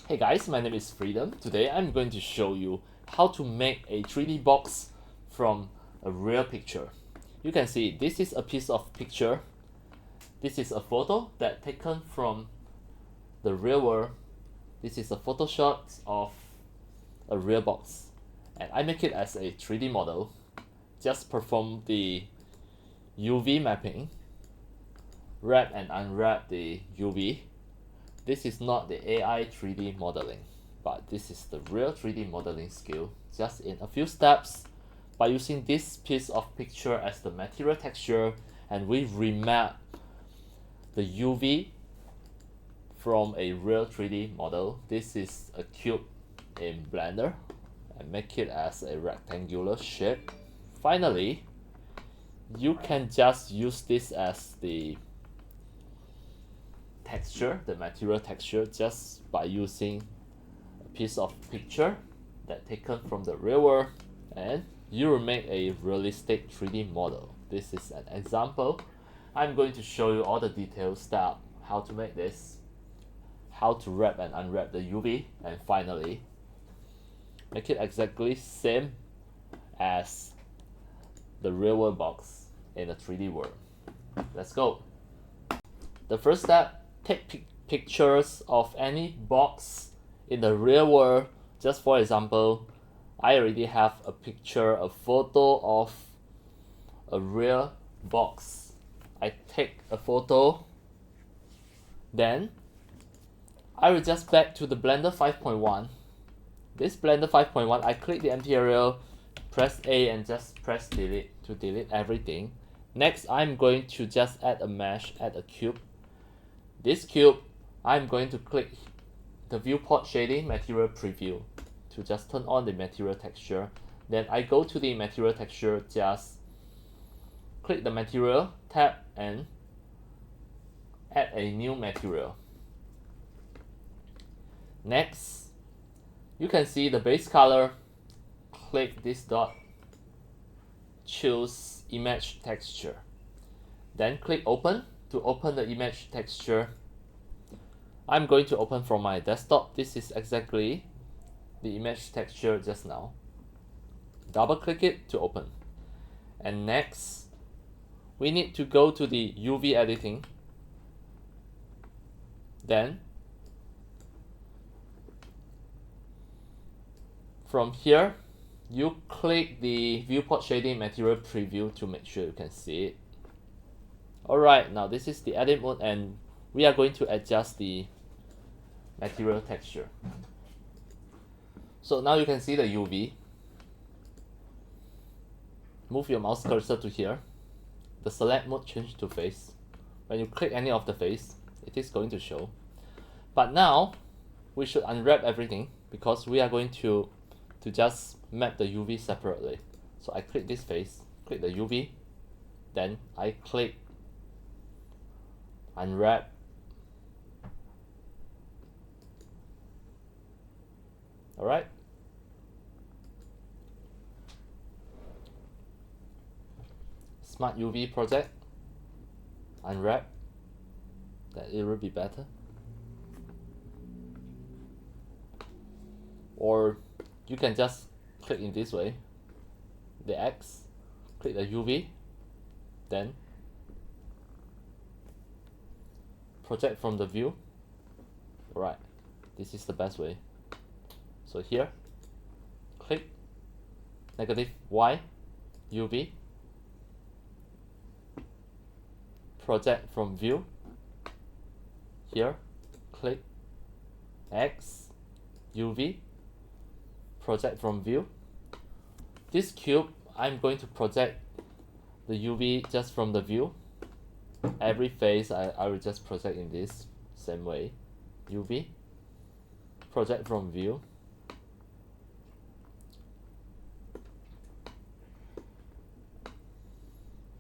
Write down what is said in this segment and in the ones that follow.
Hey guys, my name is Freedom. Today I'm going to show you how to make a 3D box from a real picture. You can see this is a piece of picture. This is a photo that taken from the real world. This is a photo shot of a real box. And I make it as a 3D model. Just perform the UV mapping. Wrap and unwrap the UV. This is not the AI 3D modeling, but this is the real 3D modeling skill, just in a few steps. By using this piece of picture as the material texture, and we remap the UV from a real 3D model. This is a cube in Blender, and make it as a rectangular shape. Finally, you can just use this as the texture, the material texture, just by using a piece of picture that taken from the real world, and you will make a realistic 3D model. This is an example. I'm going to show you all the detailed steps, how to make this, how to wrap and unwrap the UV, and finally make it exactly same as the real world box in a 3D world. Let's go. The first step, take pictures of any box in the real world. Just for example, I already have a picture, a photo of a real box. I take a photo, then I will just back to the Blender 5.1. This Blender 5.1, I click the material, press A and just press delete to delete everything. Next, I'm going to just add a mesh, add a cube. This cube, I'm going to click the viewport shading material preview to just turn on the material texture. Then I go to the material texture, just click the material tab and add a new material. Next, you can see the base color. Click this dot, choose image texture. Then click open to open the image texture. I'm going to open from my desktop. This is exactly the image texture just now. Double click it to open. And next, we need to go to the UV editing. Then from here, you click the viewport shading material preview to make sure you can see it. Alright, now this is the edit mode, and we are going to adjust the material texture. So now you can see the UV. Move your mouse cursor to here. The select mode change to face. When you click any of the face, it is going to show. But now we should unwrap everything because we are going to just map the UV separately. So I click this face, click the UV, then I click unwrap. Alright. Smart UV project. Unwrap. That it will be better. Or you can just click in this way. The X. Click the UV. Then project from the view. Alright, this is the best way. So here, click negative Y, UV, project from view. Here, click X, UV, project from view. This cube, I'm going to project the UV just from the view. Every face I will just project in this same way. UV, project from view.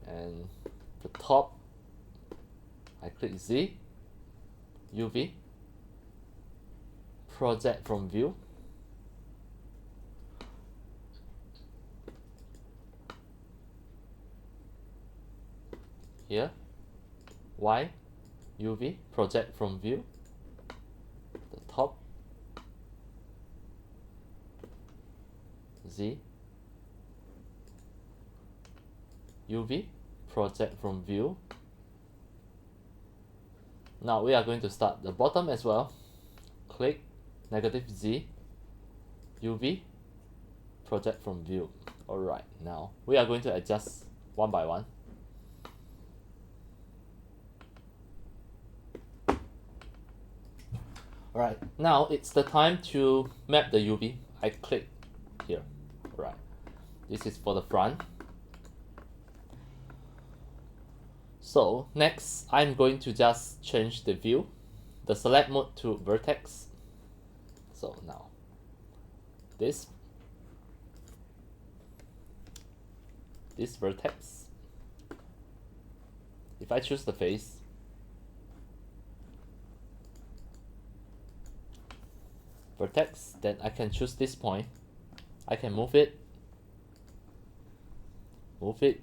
And the top, I click Z, UV, project from view. Here, Y, UV, project from view. The top, Z, UV, project from view. Now we are going to start the bottom as well. Click, -Z, UV, project from view. Alright, now we are going to adjust one by one. Alright, now it's the time to map the UV. I click here. Alright, this is for the front. So next, I'm going to just change the view, the select mode to vertex. So now, this vertex, if I choose the face, vertex, then I can choose this point. I can move it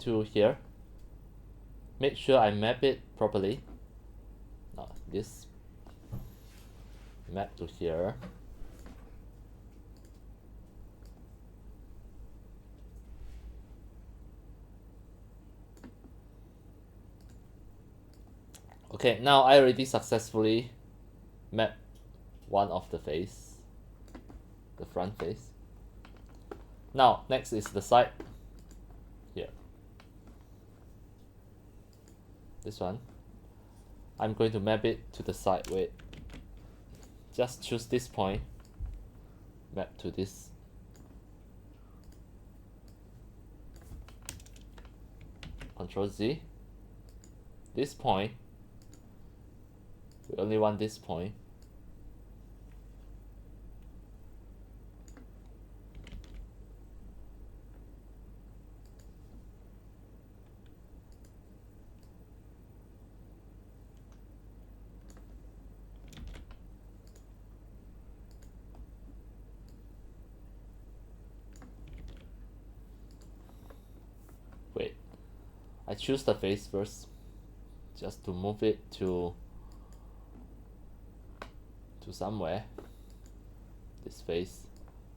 to here. Make sure I map it properly. Now this map to here. Okay, now I already successfully mapped one of the face, the front face. Now next is the side here. This one, I'm going to map it to the side. Wait, just choose this point, map to this. Control Z. This point, we only want this point. Wait, I choose the face first, just to move it to somewhere. This face,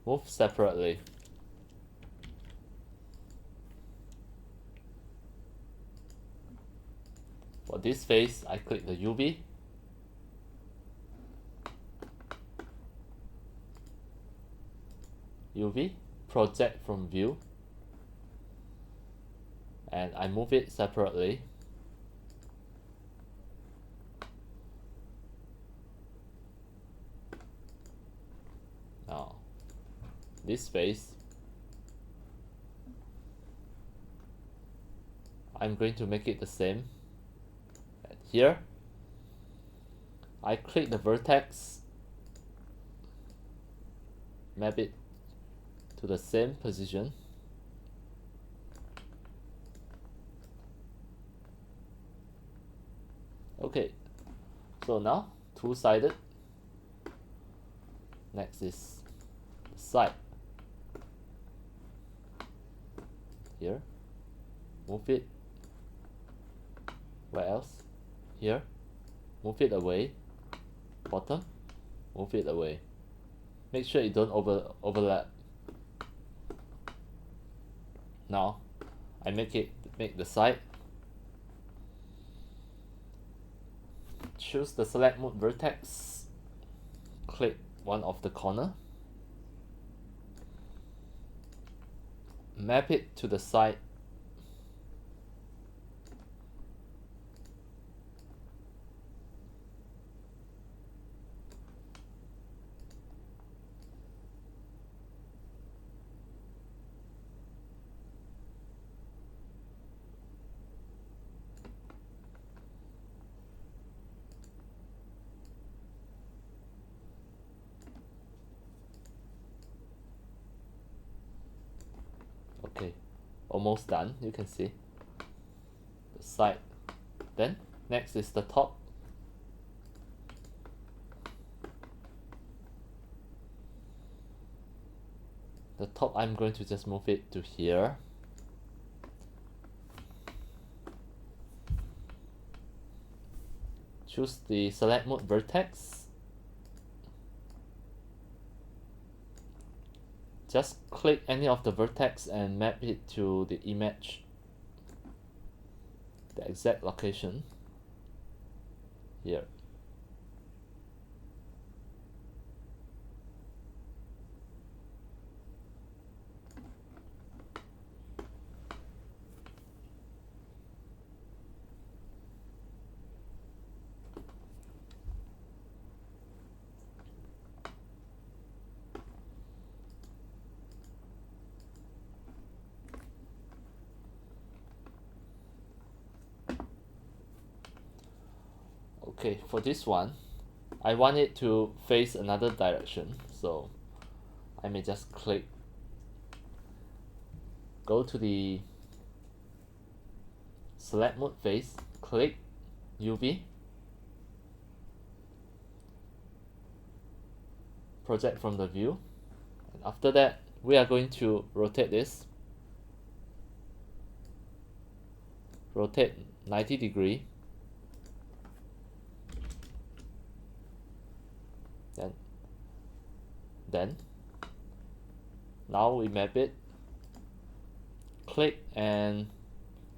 move separately. For this face, I click the UV. UV, project from view. And I move it separately. Now, this face, I'm going to make it the same. And here, I click the vertex, map it to the same position. Okay, so now two-sided. Next is side. Here, move it. Where else? Here, move it away. Bottom, move it away. Make sure you don't overlap. Now, I make the side. Choose the select mode vertex. Click one of the corner. Map it to the side. Okay, almost done. You can see the side. Then next is the top. The top, I'm going to just move it to here. Choose the select mode vertex. just click any of the vertex and map it to the image, the exact location here. Okay, for this one, I want it to face another direction, so I may just go to the select mode face, click UV, project from the view, and after that we are going to rotate this, rotate 90 degree, then now we map it, click and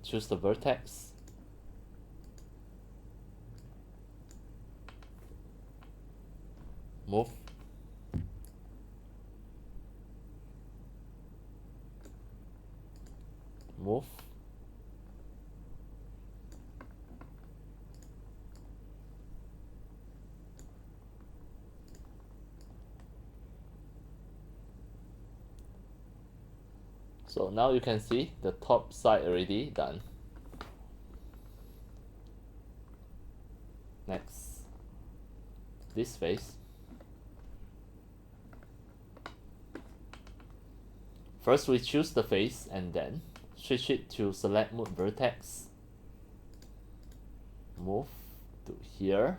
choose the vertex, move, move, so now you can see the top side already done. Next, this face. First we choose the face and then switch it to select mode vertex, move to here,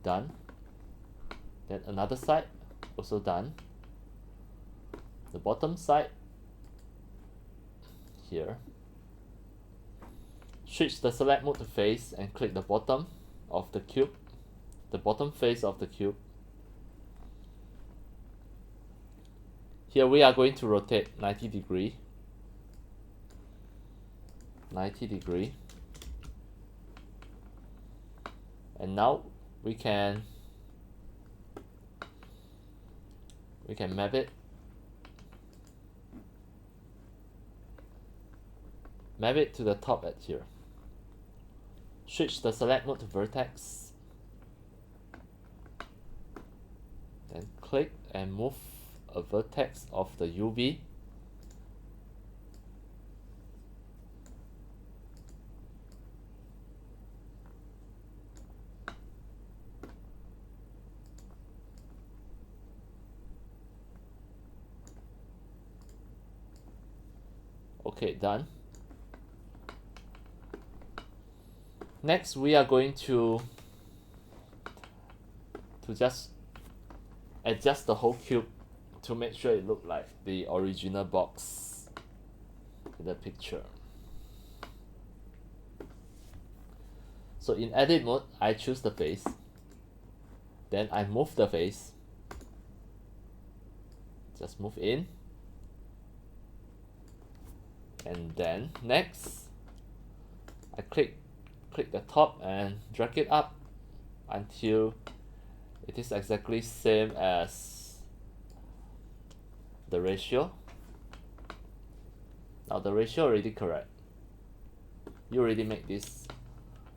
done. Then another side, also done. The bottom side here, switch the select mode to face and click the bottom of the cube, the bottom face of the cube. Here we are going to rotate 90 degree, 90 degree, and now we can map it, to the top at here. Switch the select mode to vertex, then click and move a vertex of the UV. Okay, done. Next, we are going to just adjust the whole cube to make sure it looks like the original box in the picture. So in edit mode, I choose the face, then I move the face, just move in, and then next I click the top and drag it up until it is exactly same as the ratio. Now the ratio already correct. You already make this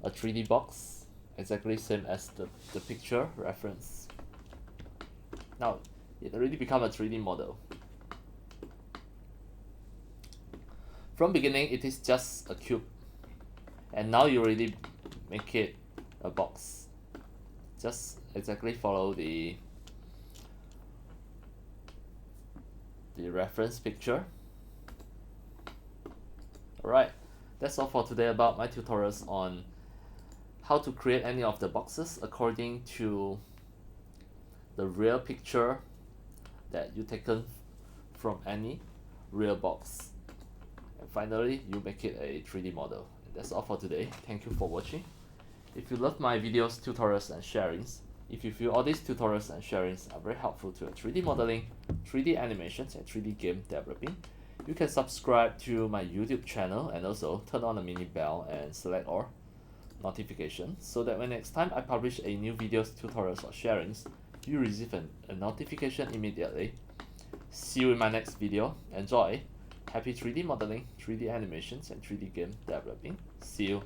a 3D box exactly same as the picture reference. Now it already become a 3D model. From beginning it is just a cube, and now you already make it a box. Just exactly follow the reference picture. Alright, that's all for today about my tutorials on how to create any of the boxes according to the real picture that you taken from any real box. And finally, you make it a 3D model. And that's all for today. Thank you for watching. If you love my videos, tutorials, and sharings, if you feel all these tutorials and sharings are very helpful to your 3D modeling, 3D animations, and 3D game developing, you can subscribe to my YouTube channel and also turn on the mini bell and select all notifications so that when next time I publish a new videos, tutorials, or sharings, you receive a notification immediately. See you in my next video. Enjoy! Happy 3D modeling, 3D animations, and 3D game developing. See you!